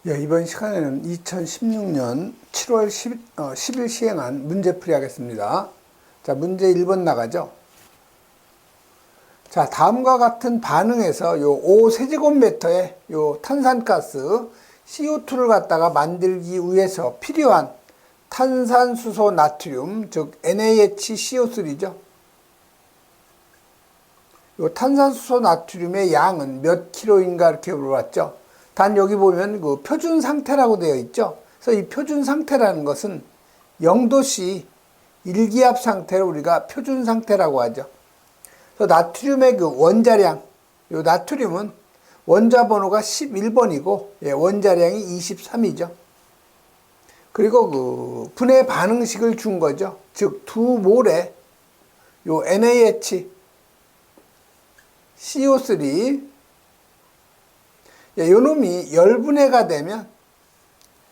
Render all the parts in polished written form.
예, 이번 시간에는 2016년 7월 10일 시행한 문제풀이 하겠습니다. 자, 문제 1번 나가죠. 자, 다음과 같은 반응에서 요 5세제곱미터의 요 탄산가스 CO2를 갖다가 만들기 위해서 필요한 탄산수소 나트륨, 즉 NaHCO3죠. 요 탄산수소 나트륨의 양은 몇 킬로인가 이렇게 물어봤죠. 단 여기 보면 그 표준 상태라고 되어 있죠. 그래서 이 표준 상태라는 것은 0도씨 일기압 상태를 우리가 표준 상태라고 하죠. 그래서 나트륨의 그 원자량, 요 나트륨은 원자 번호가 11번이고 원자량이 23이죠. 그리고 그 분해 반응식을 준 거죠. 즉 두 몰에 요 NaHCO3 요 놈이 열분해가 되면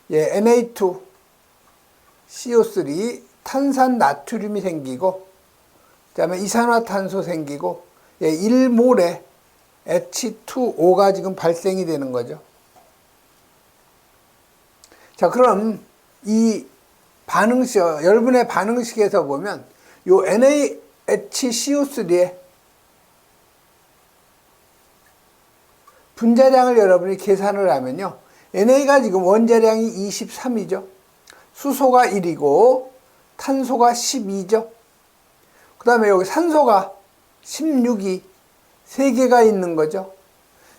Na2CO3 탄산 나트륨이 생기고 그 다음에 이산화탄소 생기고 1몰에 H2O가 지금 발생이 되는 거죠. 자, 그럼 이 반응식, 열분해 반응식에서 보면 요 NaHCO3의 분자량을 여러분이 계산을 하면요. NA가 지금 원자량이 23이죠. 수소가 1이고 탄소가 12죠. 그 다음에 여기 산소가 16이 3개가 있는 거죠.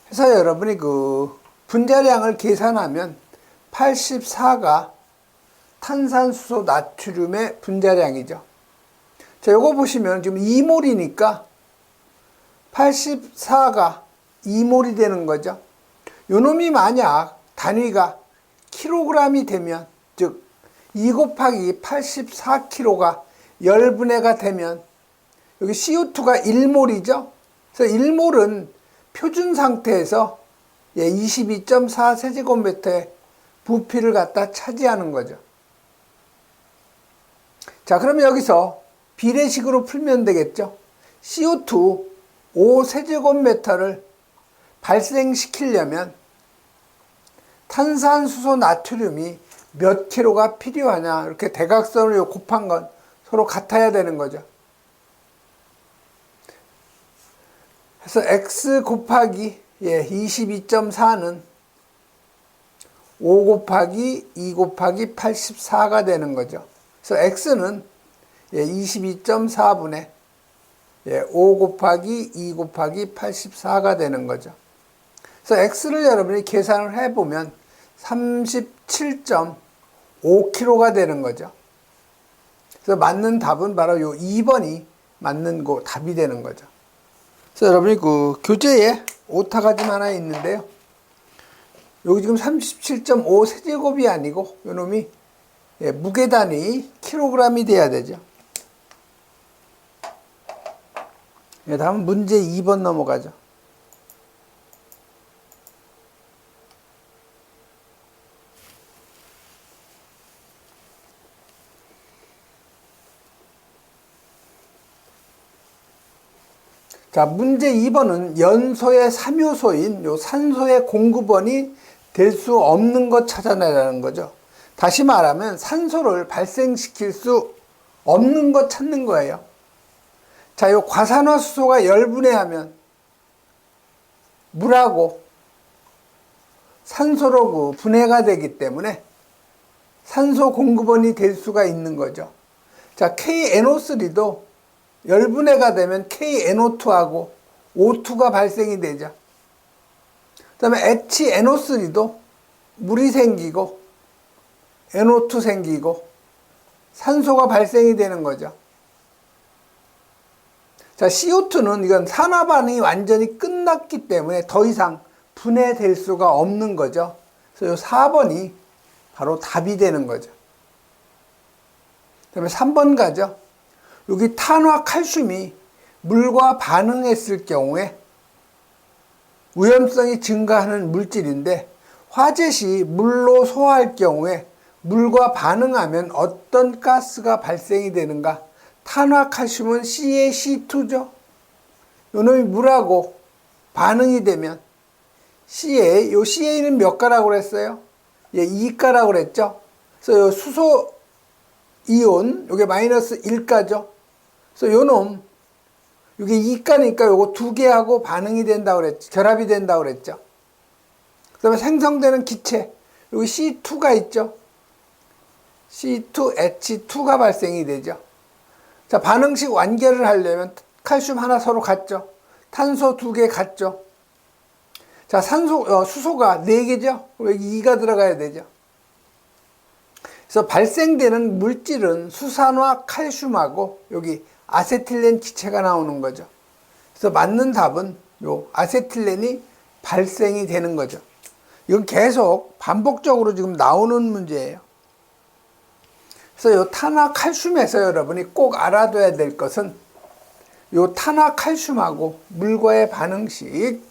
그래서 여러분이 그 분자량을 계산하면 84가 탄산수소 나트륨의 분자량이죠. 자, 요거 보시면 지금 2몰이니까 84가 2몰이 되는 거죠. 요 놈이 만약 단위가 킬로그램이 되면, 즉 2 곱하기 84kg가 열분해가 되면 여기 CO2가 1몰이죠. 그래서 1몰은 표준 상태에서 22.4세제곱미터의 부피를 갖다 차지하는 거죠. 자, 그러면 여기서 비례식으로 풀면 되겠죠. CO2 5세제곱미터를 발생시키려면 탄산수소 나트륨이 몇 킬로가 필요하냐, 이렇게 대각선을 곱한 건 서로 같아야 되는 거죠. 그래서 x 곱하기 22.4는 5 곱하기 2 곱하기 84가 되는 거죠. 그래서 x는 22.4분의 5 곱하기 2 곱하기 84가 되는 거죠. 그래서 x를 여러분이 계산을 해보면 37.5kg가 되는 거죠. 그래서 맞는 답은 바로 요 2번이 맞는 거 답이 되는 거죠. 그래서 여러분이 그 교재에 오타가 좀 하나 있는데요. 여기 지금 37.5세제곱이 아니고 요 놈이 무게 단위 킬로그램이 돼야 되죠. 다음 문제 2번 넘어가죠. 자, 문제 2번은 연소의 3요소인 요 산소의 공급원이 될 수 없는 것 찾아내라는 거죠. 다시 말하면 산소를 발생시킬 수 없는 것 찾는 거예요. 자, 요 과산화수소가 열분해하면 물하고 산소로 그 분해가 되기 때문에 산소 공급원이 될 수가 있는 거죠. 자, KNO3도 열분해가 되면 KNO2하고 O2가 발생이 되죠. 그 다음에 HNO3도 물이 생기고 NO2 생기고 산소가 발생이 되는 거죠. 자, CO2는 이건 산화 반응이 완전히 끝났기 때문에 더 이상 분해될 수가 없는 거죠. 그래서 요 4번이 바로 답이 되는 거죠. 그 다음에 3번 가죠. 여기 탄화 칼슘이 물과 반응했을 경우에 오염성이 증가하는 물질인데 화재 시 물로 소화할 경우에 물과 반응하면 어떤 가스가 발생이 되는가? 탄화 칼슘은 CaC2죠. 요 놈이 물하고 반응이 되면 요 Ca는 몇 가라고 그랬어요? 이가라고 그랬죠. 그래서 요 수소 이온, 요게 마이너스 1가죠. 그래서 요 놈, 요게 이가니까 요거 두 개하고 반응이 된다고 그랬죠. 결합이 된다고 그랬죠. 그 다음에 생성되는 기체, 여기 C2가 있죠. C2H2가 발생이 되죠. 자, 반응식 완결을 하려면 칼슘 하나 서로 같죠. 탄소 두 개 같죠. 자, 수소가 4개죠. 여기 2가 들어가야 되죠. 그래서 발생되는 물질은 수산화 칼슘하고 여기 아세틸렌 기체가 나오는 거죠. 그래서 맞는 답은 요 아세틸렌이 발생이 되는 거죠. 이건 계속 반복적으로 지금 나오는 문제예요. 그래서 요 탄화칼슘에서 여러분이 꼭 알아둬야 될 것은 요 탄화칼슘하고 물과의 반응식,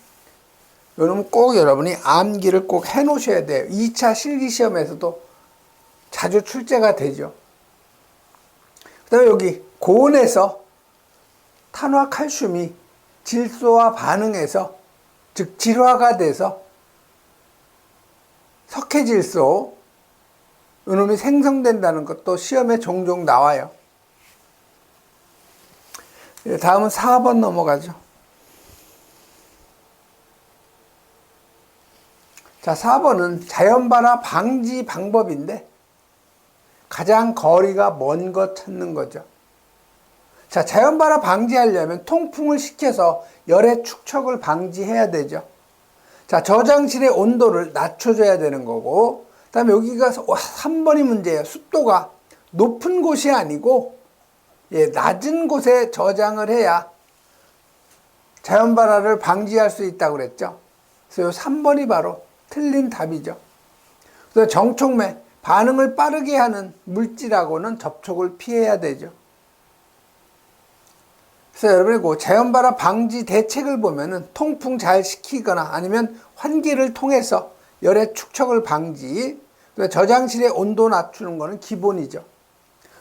요놈 꼭 여러분이 암기를 꼭 해 놓으셔야 돼요. 2차 실기시험에서도 자주 출제가 되죠. 그 다음에 여기 고온에서 탄화칼슘이 질소와 반응해서, 즉 질화가 돼서 석회질소, 요놈이 생성된다는 것도 시험에 종종 나와요. 다음은 4번 넘어가죠. 자, 4번은 자연발화 방지 방법인데 가장 거리가 먼 것 찾는 거죠. 자, 자연발화 방지하려면 통풍을 시켜서 열의 축적을 방지해야 되죠. 자, 저장실의 온도를 낮춰줘야 되는 거고, 그 다음에 여기가 3번이 문제예요. 습도가 높은 곳이 아니고 낮은 곳에 저장을 해야 자연발화를 방지할 수 있다고 그랬죠. 그래서 3번이 바로 틀린 답이죠. 그래서 정촉매, 반응을 빠르게 하는 물질하고는 접촉을 피해야 되죠. 그래서 여러분이 그 자연발화 방지 대책을 보면은 통풍 잘 시키거나 아니면 환기를 통해서 열의 축적을 방지, 저장실의 온도 낮추는 거는 기본이죠.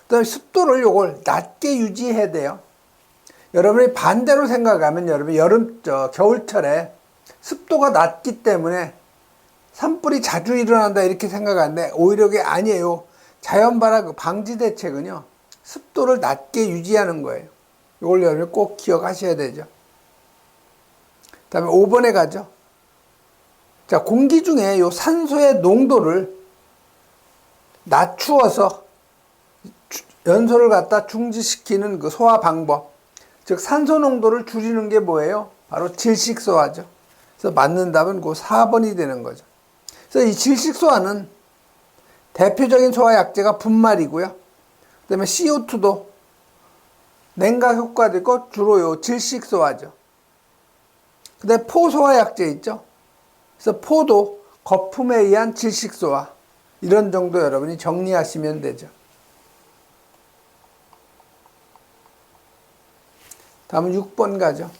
그다음에 습도를 요걸 낮게 유지해야 돼요. 여러분이 반대로 생각하면 여러분 겨울철에 습도가 낮기 때문에 산불이 자주 일어난다 이렇게 생각하는데 오히려 그게 아니에요. 자연발화 방지 대책은요, 습도를 낮게 유지하는 거예요. 이걸 여러분이 꼭 기억하셔야 되죠. 그 다음에 5번에 가죠. 자, 공기 중에 요 산소의 농도를 낮추어서 연소를 갖다 중지시키는 그 소화 방법, 즉 산소 농도를 줄이는 게 뭐예요? 바로 질식소화죠. 그래서 맞는 답은 그 4번이 되는 거죠. 그래서 이 질식소화는 대표적인 소화약제가 분말이고요. 그 다음에 CO2도 냉각 효과도 있고 주로 요 질식소화죠. 그 다음에 포소화약제 있죠. 그래서 포도 거품에 의한 질식소화, 이런 정도 여러분이 정리하시면 되죠. 다음은 6번 가죠.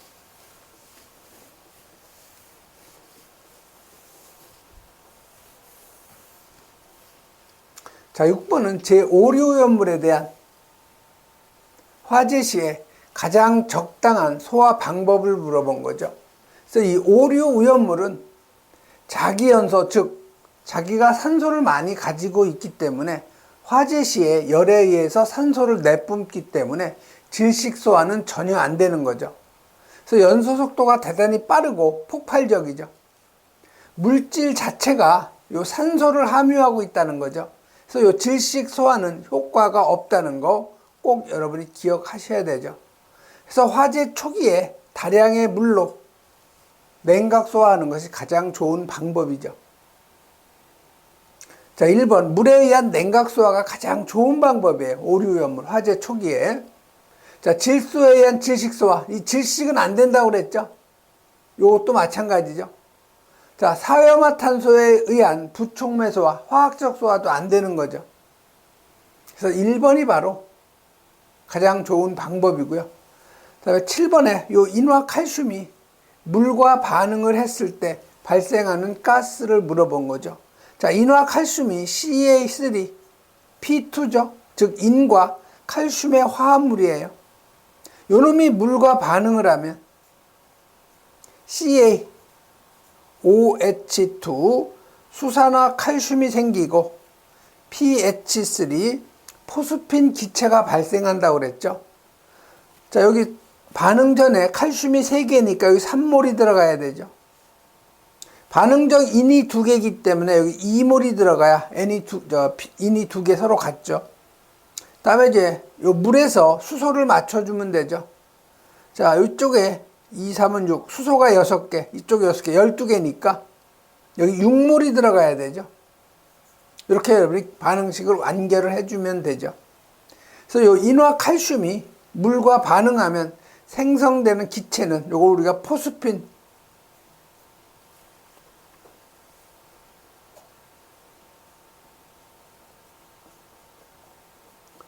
자, 6번은 제5류염물에 대한 화재 시에 가장 적당한 소화 방법을 물어본 거죠. 그래서 이 5류 오염물은 자기연소, 즉 자기가 산소를 많이 가지고 있기 때문에 화재 시에 열에 의해서 산소를 내뿜기 때문에 질식소화는 전혀 안 되는 거죠. 그래서 연소 속도가 대단히 빠르고 폭발적이죠. 물질 자체가 요 산소를 함유하고 있다는 거죠. 그래서 요 질식소화는 효과가 없다는 거 꼭 여러분이 기억하셔야 되죠. 그래서 화재 초기에 다량의 물로 냉각 소화하는 것이 가장 좋은 방법이죠. 자, 1번 물에 의한 냉각 소화가 가장 좋은 방법이에요. 오류염물 화재 초기에. 자, 질소에 의한 질식 소화, 이 질식은 안 된다고 그랬죠. 이것도 마찬가지죠. 자, 사회화탄소에 의한 부촉매 소화, 화학적 소화도 안 되는 거죠. 그래서 1번이 바로 가장 좋은 방법이고요. 그다음에 7번에 요 인화칼슘이 물과 반응을 했을 때 발생하는 가스를 물어본 거죠. 자, 인화칼슘이 CA3, P2죠. 즉 인과 칼슘의 화합물이에요. 요놈이 물과 반응을 하면 CaOH2, 수산화 칼슘이 생기고 PH3 포스핀 기체가 발생한다고 그랬죠. 자, 여기 반응 전에 칼슘이 3개니까 여기 3몰이 들어가야 되죠. 반응적 인이 2개이기 때문에 여기 2몰이 들어가야 인이 2개 서로 같죠. 다음에 이제 요 물에서 수소를 맞춰주면 되죠. 자, 이쪽에 2, 3은 6, 수소가 6개, 이쪽에 6개, 12개니까 여기 6몰이 들어가야 되죠. 이렇게 여러분이 반응식을 완결을 해주면 되죠. 그래서 요 인화 칼슘이 물과 반응하면 생성되는 기체는 요거 우리가 포스핀,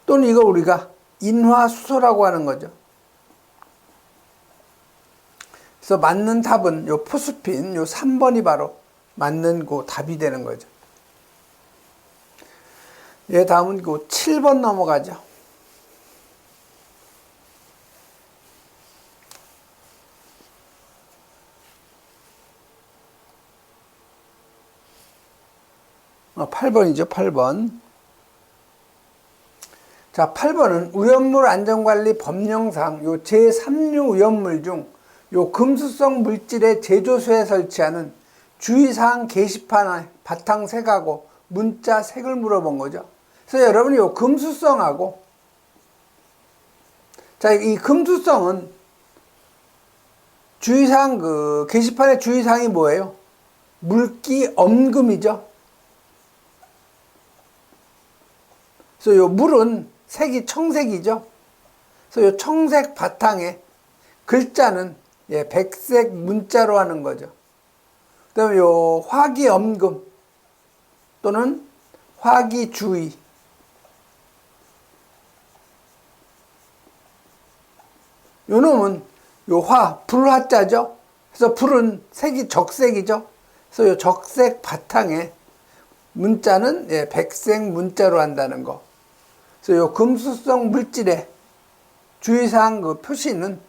또는 이거 우리가 인화수소라고 하는 거죠. 그래서 맞는 답은 요 포스핀, 요 3번이 바로 맞는 그 답이 되는 거죠. 예, 다음은 그 7번 넘어가죠. 어, 8번이죠, 8번. 자, 8번은 위험물 안전관리 법령상 요 제3류 위험물 중 요 금수성 물질의 제조소에 설치하는 주의사항 게시판에 바탕색하고 문자 색을 물어본 거죠. 그래서 여러분이 요 금수성하고, 자, 이 금수성은 주의사항, 그 게시판의 주의사항이 뭐예요? 물기 엄금이죠. 그래서 요 물은 색이 청색이죠. 그래서 요 청색 바탕에 글자는 예, 백색 문자로 하는 거죠. 그 다음에 요 화기엄금 또는 화기주의, 요 놈은 요 불화자죠. 그래서 불은 색이 적색이죠. 그래서 요 적색 바탕에 문자는 예, 백색 문자로 한다는 거. 그래서 요 금수성 물질의 주의사항 그 표시는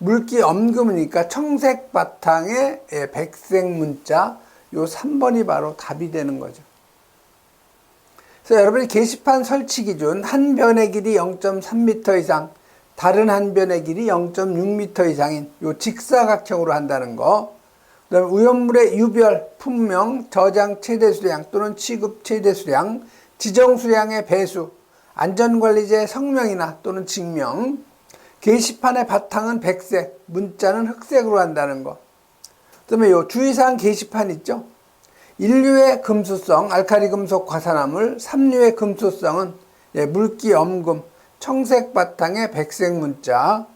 물기 엄금이니까 청색 바탕에 예, 백색 문자, 요 3번이 바로 답이 되는 거죠. 그래서 여러분이 게시판 설치 기준 한 변의 길이 0.3m 이상, 다른 한 변의 길이 0.6m 이상인 요 직사각형으로 한다는 거. 그다음에 위험물의 유별, 품명, 저장 최대 수량 또는 취급 최대 수량, 지정 수량의 배수, 안전관리자의 성명이나 또는 증명, 게시판의 바탕은 백색, 문자는 흑색으로 한다는 거. 그다음에 요 주의사항 게시판 있죠? 1류의 금수성, 알카리 금속 과산화물, 3류의 금수성은 예, 물기 엄금, 청색 바탕의 백색 문자,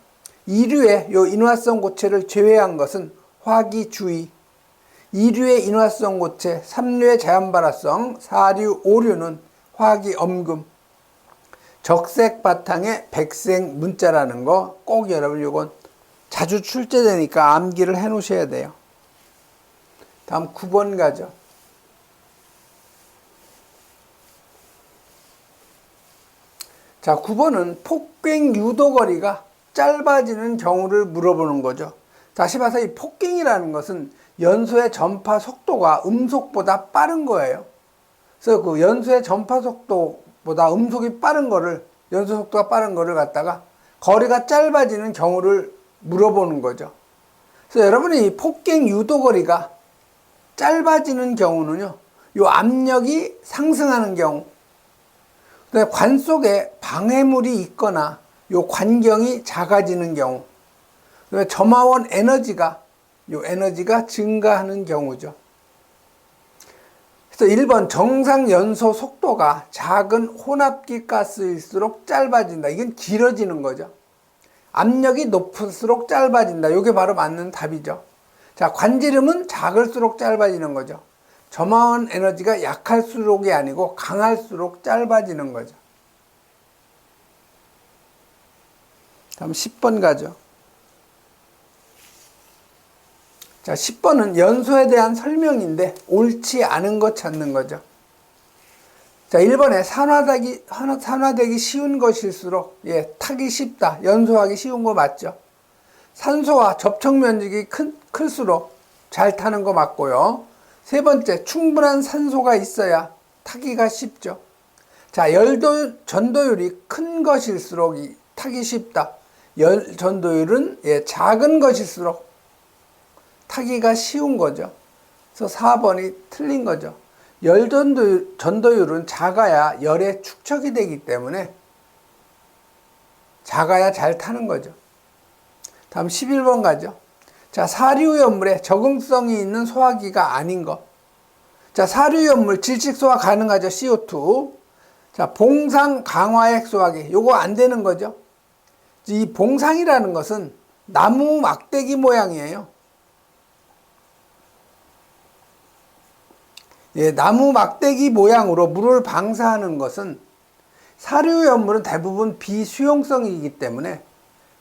2류의 요 인화성 고체를 제외한 것은 화기주의, 2류의 인화성 고체, 3류의 자연발화성, 4류, 5류는 화기엄금, 적색 바탕에 백색 문자라는 거 꼭 여러분 이건 자주 출제되니까 암기를 해 놓으셔야 돼요. 다음 9번 가죠. 자, 9번은 폭갱 유도거리가 짧아지는 경우를 물어보는 거죠. 다시 봐서 이 폭갱이라는 것은 연소의 전파 속도가 음속보다 빠른 거예요. 그래서 그 연소의 전파 속도보다 음속이 빠른 거를, 연소 속도가 빠른 거를 갖다가 거리가 짧아지는 경우를 물어보는 거죠. 그래서 여러분이 이 폭갱 유도거리가 짧아지는 경우는요, 요 압력이 상승하는 경우, 그다음에 관 속에 방해물이 있거나 요 관경이 작아지는 경우, 그다음에 점화원 에너지가 증가하는 경우죠. 그래서 1번 정상 연소 속도가 작은 혼합기 가스일수록 짧아진다. 이건 길어지는 거죠. 압력이 높을수록 짧아진다. 이게 바로 맞는 답이죠. 자, 관지름은 작을수록 짧아지는 거죠. 점화원 에너지가 약할수록이 아니고 강할수록 짧아지는 거죠. 다음 10번 가죠. 자, 10번은 연소에 대한 설명인데 옳지 않은 것 찾는 거죠. 자, 1번에 산화되기 쉬운 것일수록 예, 타기 쉽다. 연소하기 쉬운 거 맞죠? 산소와 접촉 면적이 클수록 잘 타는 거 맞고요. 세 번째, 충분한 산소가 있어야 타기가 쉽죠. 자, 전도율이 큰 것일수록 타기 쉽다. 전도율은 작은 것일수록 타기가 쉬운 거죠. 그래서 4번이 틀린 거죠. 전도율은 작아야 열의 축적이 되기 때문에 작아야 잘 타는 거죠. 다음 11번 가죠. 자, 사료연물에 적응성이 있는 소화기가 아닌 것. 자, 사료연물 질식 소화 가능하죠. CO2. 자, 봉상 강화액 소화기. 요거 안 되는 거죠. 이 봉상이라는 것은 나무 막대기 모양이에요. 나무 막대기 모양으로 물을 방사하는 것은 사료연물은 대부분 비수용성이기 때문에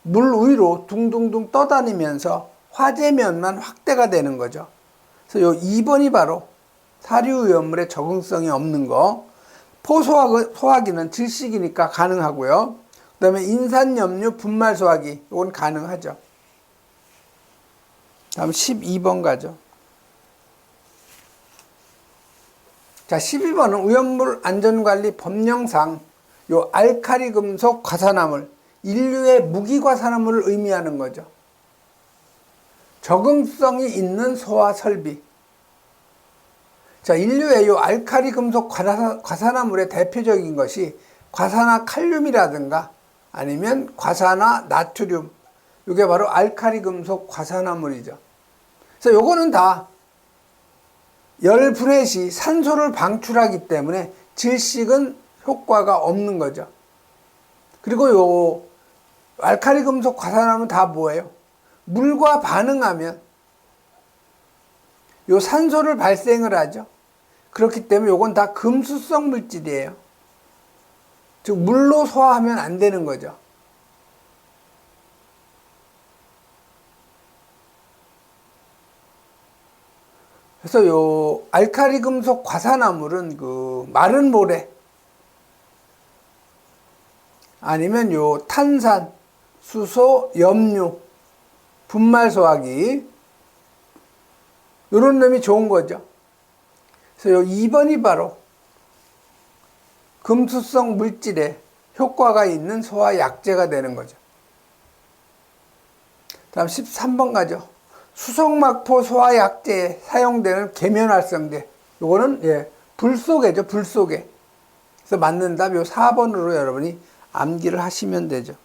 물 위로 둥둥둥 떠다니면서 화재면만 확대가 되는 거죠. 그래서 요 2번이 바로 사료연물에 적응성이 없는 거. 포소화기는 질식이니까 가능하고요. 그 다음에 인산염류 분말 소화기, 이건 가능하죠. 다음 12번 가죠. 자, 12번은 오염물 안전관리 법령상 요 알카리 금속 과산화물, 인류의 무기과산화물을 의미하는 거죠. 적응성이 있는 소화 설비. 자, 인류의 요 알카리 금속 과산화물의 대표적인 것이 과산화 칼륨이라든가 아니면 과산화 나트륨. 이게 바로 알카리 금속 과산화물이죠. 그래서 요거는 다 열 분해 시 산소를 방출하기 때문에 질식은 효과가 없는 거죠. 그리고 요 알카리 금속 과산화물은 다 뭐예요? 물과 반응하면 요 산소를 발생을 하죠. 그렇기 때문에 요건 다 금수성 물질이에요. 즉 물로 소화하면 안 되는 거죠. 그래서 요 알카리 금속 과산화물은 그 마른 모래 아니면 요 탄산, 수소, 염류, 분말 소화기 요런 놈이 좋은 거죠. 그래서 요 2번이 바로 금수성 물질에 효과가 있는 소화 약제가 되는 거죠. 다음 13번 가죠. 수성막포 소화 약제에 사용되는 계면활성제. 요거는 불소개죠. 불소개. 그래서 맞는 답 요 4번으로 여러분이 암기를 하시면 되죠.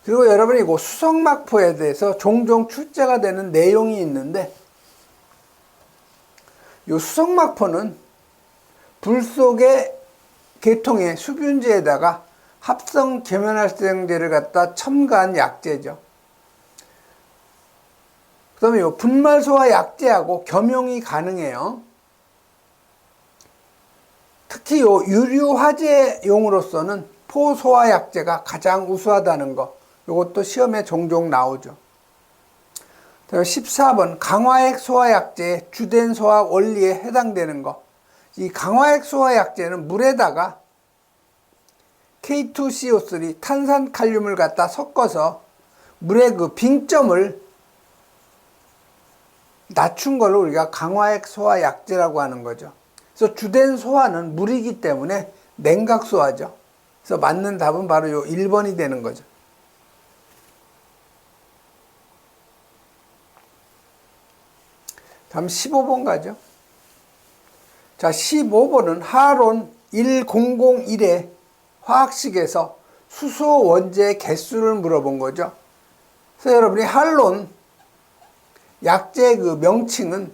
그리고 여러분이 그 수성막포에 대해서 종종 출제가 되는 내용이 있는데 요 수성막포는 불속의 계통의 수분지에다가 합성 계면활성제를 갖다 첨가한 약제죠. 그 다음에 요 분말소화 약제하고 겸용이 가능해요. 특히 요 유류 화재용으로서는 포소화 약제가 가장 우수하다는 거. 요것도 시험에 종종 나오죠. 14번 강화액 소화 약제의 주된 소화 원리에 해당되는 거. 이 강화액 소화 약제는 물에다가 K2CO3 탄산칼륨을 갖다 섞어서 물의 그 빙점을 낮춘 걸로 우리가 강화액 소화 약제라고 하는 거죠. 그래서 주된 소화는 물이기 때문에 냉각 소화죠. 그래서 맞는 답은 바로 요 1번이 되는 거죠. 다음 15번 가죠. 자, 15번은 하론 1001의 화학식에서 수소 원자의 개수를 물어본 거죠. 그래서 여러분이 할론 약제의 그 명칭은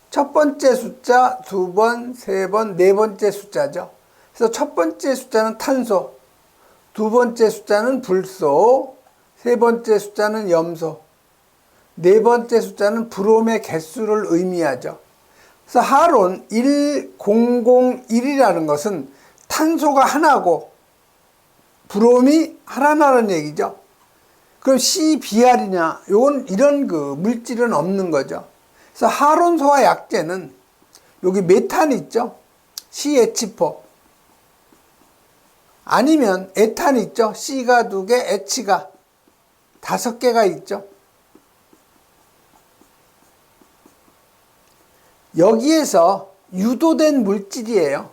첫 번째 숫자, 두 번, 세 번, 네 번째 숫자죠. 그래서 첫 번째 숫자는 탄소, 두 번째 숫자는 불소, 세 번째 숫자는 염소, 네 번째 숫자는 브롬의 개수를 의미하죠. 그래서 하론 1001이라는 것은 탄소가 하나고 브롬이 하나라는 얘기죠. 그럼 CBr이냐? 요건 이런 그 물질은 없는 거죠. 그래서 하론 소화 약제는 여기 메탄 있죠? CH4 아니면 에탄 있죠? C가 2개, H가 5개가 있죠. 여기에서 유도된 물질이에요.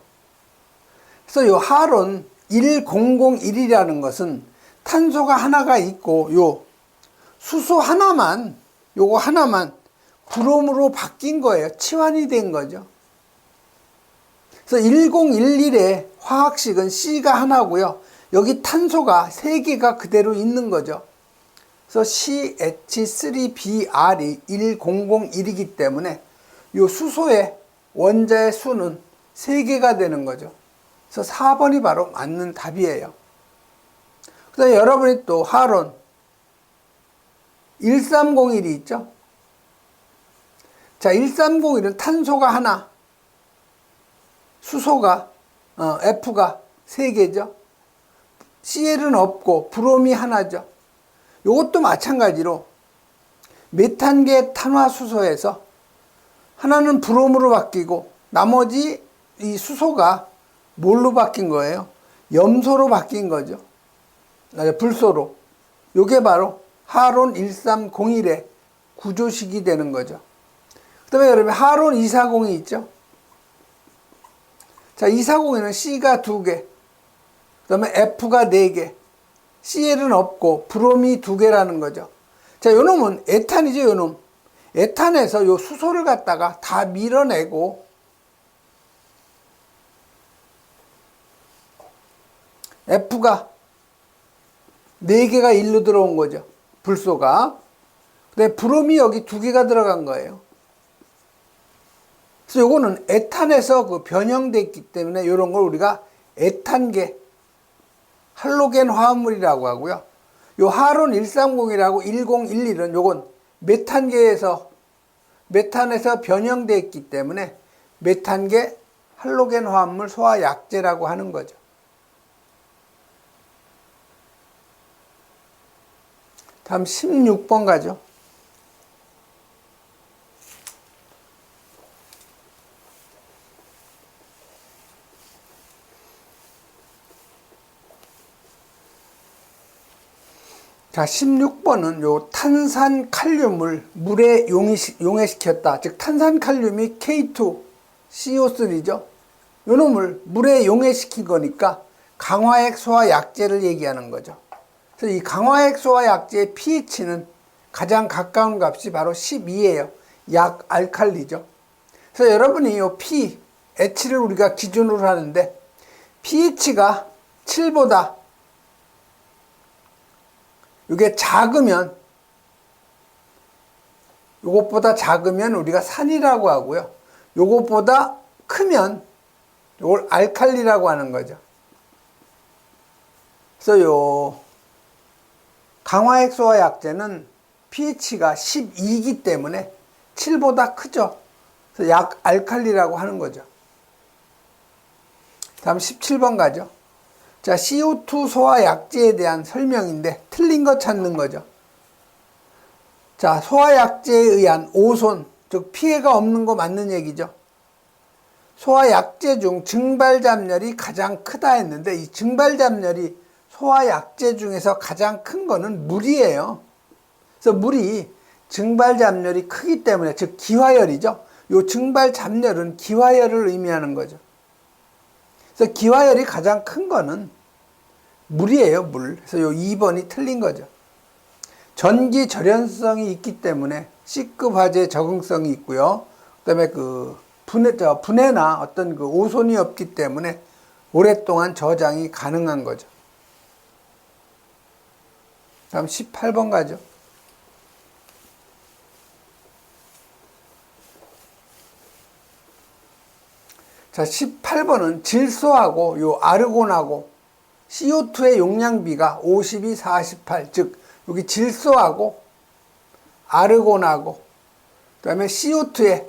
그래서 요 하론 1001이라는 것은 탄소가 하나가 있고 요 수소 하나만, 요거 하나만 브롬으로 바뀐 거예요. 치환이 된 거죠. 그래서 1011의 화학식은 C가 하나고요. 여기 탄소가 3개가 그대로 있는 거죠. 그래서 CH3Br이 1001이기 때문에 요 수소의 원자의 수는 3개가 되는 거죠. 그래서 4번이 바로 맞는 답이에요. 그다음에 여러분이 또 하론 1301이 있죠. 자, 1301은 탄소가 하나, 수소가 F가 3개죠. Cl은 없고 브롬이 하나죠. 이것도 마찬가지로 메탄계 탄화수소에서 하나는 브롬으로 바뀌고 나머지 이 수소가 뭘로 바뀐 거예요? 염소로 바뀐 거죠. 불소로. 이게 바로 하론 1301의 구조식이 되는 거죠. 그 다음에 여러분 하론 240이 있죠. 자, 240에는 C가 2개, 그 다음에 F가 4개, Cl은 없고 브롬이 2개라는 거죠. 자, 요 놈은 에탄이죠. 요 놈. 에탄에서 요 수소를 갖다가 다 밀어내고 F가 4개가 일로 들어온 거죠. 불소가. 근데 브롬이 여기 2개가 들어간 거예요. 그래서 요거는 에탄에서 그 변형됐기 때문에 이런 걸 우리가 에탄계 할로겐 화합물이라고 하고요. 요 하론 130이라고 1011은 요건 메탄에서 변형됐기 때문에 메탄계 할로겐 화합물 소화약제라고 하는 거죠. 다음 16번 가죠. 자, 16번은 요 탄산칼륨을 물에 용해시켰다. 즉 탄산칼륨이 K2CO3죠. 요 놈을 물에 용해시킨 거니까 강화액 소화약제를 얘기하는 거죠. 그래서 이 강화액 소화약제의 pH는 가장 가까운 값이 바로 12예요. 약 알칼리죠. 그래서 여러분이 이 pH를 우리가 기준으로 하는데 pH가 7보다 이게 작으면, 요것보다 작으면 우리가 산이라고 하고요. 요것보다 크면 요걸 알칼리라고 하는 거죠. 그래서 요 강화액 소화약제는 pH가 12이기 때문에 7보다 크죠. 그래서 약 알칼리라고 하는 거죠. 다음 17번 가죠. 자, CO2 소화약제에 대한 설명인데 틀린 거 찾는 거죠. 자, 소화약제에 의한 오손, 즉 피해가 없는 거 맞는 얘기죠. 소화약제 중 증발잡열이 가장 크다 했는데 이 증발잡열이 소화약제 중에서 가장 큰 거는 물이에요. 그래서 물이 증발잡열이 크기 때문에, 즉 기화열이죠. 요 증발잡열은 기화열을 의미하는 거죠. 그래서 기화열이 가장 큰 거는 물이에요, 물. 그래서 요 2번이 틀린 거죠. 전기 절연성이 있기 때문에 C급 화재 적응성이 있고요. 그다음에 그 분해나 어떤 그 오손이 없기 때문에 오랫동안 저장이 가능한 거죠. 다음 18번 가죠. 자, 18번은 질소하고 요 아르곤하고 CO2의 용량비가 52, 48, 즉 여기 질소하고 아르곤하고 그다음에 CO2의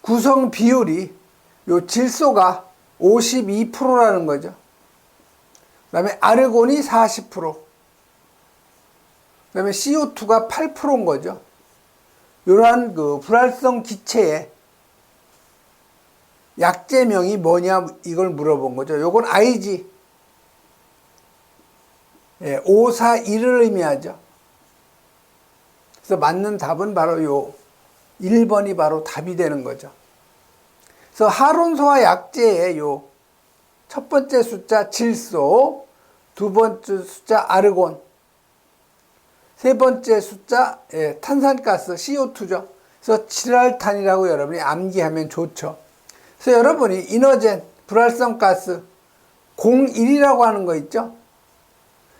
구성 비율이 요 질소가 52%라는 거죠. 그다음에 아르곤이 40%, 그다음에 CO2가 8%인 거죠. 이러한 그 불활성 기체의 약제명이 뭐냐 이걸 물어본 거죠. 요건 IG 541을 의미하죠. 그래서 맞는 답은 바로 요 1번이 바로 답이 되는 거죠. 그래서 하론소화 약제의 요 첫 번째 숫자 질소, 두 번째 숫자 아르곤, 세 번째 숫자 탄산가스 CO2죠. 그래서 칠알탄이라고 여러분이 암기하면 좋죠. 그래서 여러분이 이너젠, 불활성가스 01이라고 하는 거 있죠.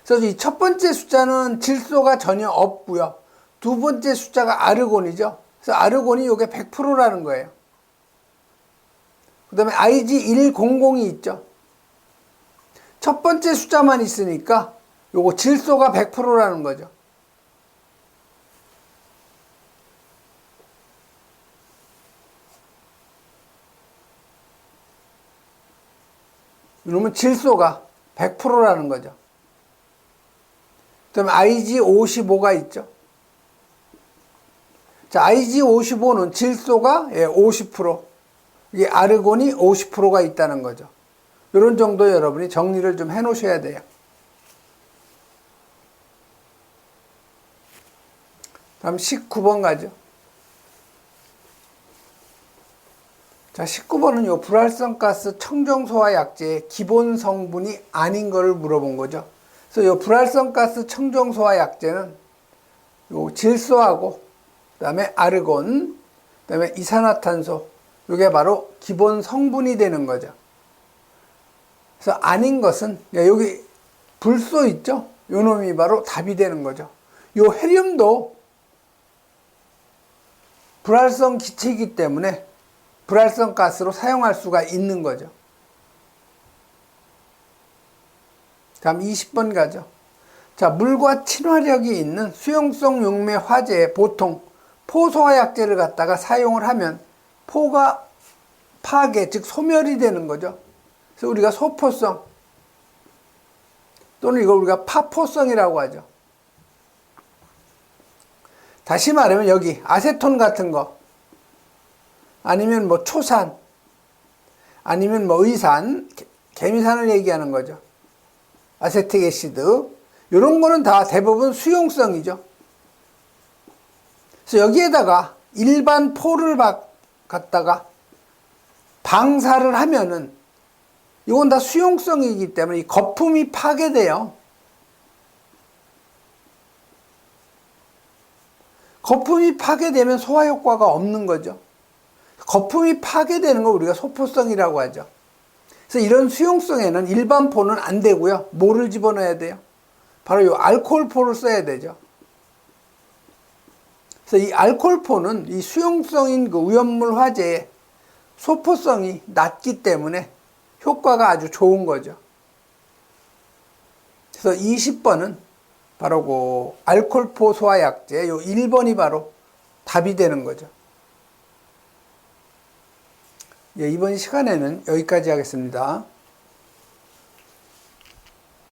그래서 이 첫 번째 숫자는 질소가 전혀 없고요. 두 번째 숫자가 아르곤이죠. 그래서 아르곤이 요게 100%라는 거예요. 그 다음에 IG100이 있죠. 첫 번째 숫자만 있으니까 요거 질소가 100%라는 거죠. 이러면 질소가 100%라는 거죠. 그 다음에 IG55가 있죠. 자, IG55는 질소가 50%, 이게 아르곤이 50%가 있다는 거죠. 이런 정도 여러분이 정리를 좀 해 놓으셔야 돼요. 다음 19번 가죠. 자, 19번은 요 불활성가스 청정소화 약제의 기본 성분이 아닌 거를 물어본 거죠. 그래서 요 불활성가스 청정소화 약제는 요 질소하고 그다음에 아르곤, 그다음에 이산화탄소, 요게 바로 기본 성분이 되는 거죠. 그래서 아닌 것은 여기 불소 있죠? 요 놈이 바로 답이 되는 거죠. 요 헤륨도 불활성 기체이기 때문에 불활성 가스로 사용할 수가 있는 거죠. 다음 20번 가죠. 자, 물과 친화력이 있는 수용성 용매 화재에 보통 포소화약제를 갖다가 사용을 하면 포가 파괴, 즉 소멸이 되는 거죠. 그래서 우리가 소포성 또는 이걸 우리가 파포성이라고 하죠. 다시 말하면 여기 아세톤 같은 거 아니면 뭐 초산 아니면 뭐 의산, 개미산을 얘기하는 거죠. 아세틱 애시드 이런 거는 다 대부분 수용성이죠. 그래서 여기에다가 일반 포를 갖다가 방사를 하면은 이건 다 수용성이기 때문에 이 거품이 파괴돼요. 거품이 파괴되면 소화 효과가 없는 거죠. 거품이 파괴되는 걸 우리가 소포성이라고 하죠. 그래서 이런 수용성에는 일반 포는 안 되고요. 뭐를 집어넣어야 돼요? 바로 이 알코올포를 써야 되죠. 그래서 이 알코올포는 이 수용성인 그 오염물 화재의 소포성이 낮기 때문에 효과가 아주 좋은 거죠. 그래서 20번은 바로 그 알코올포 소화약제 요 1번이 바로 답이 되는 거죠. 예, 이번 시간에는 여기까지 하겠습니다.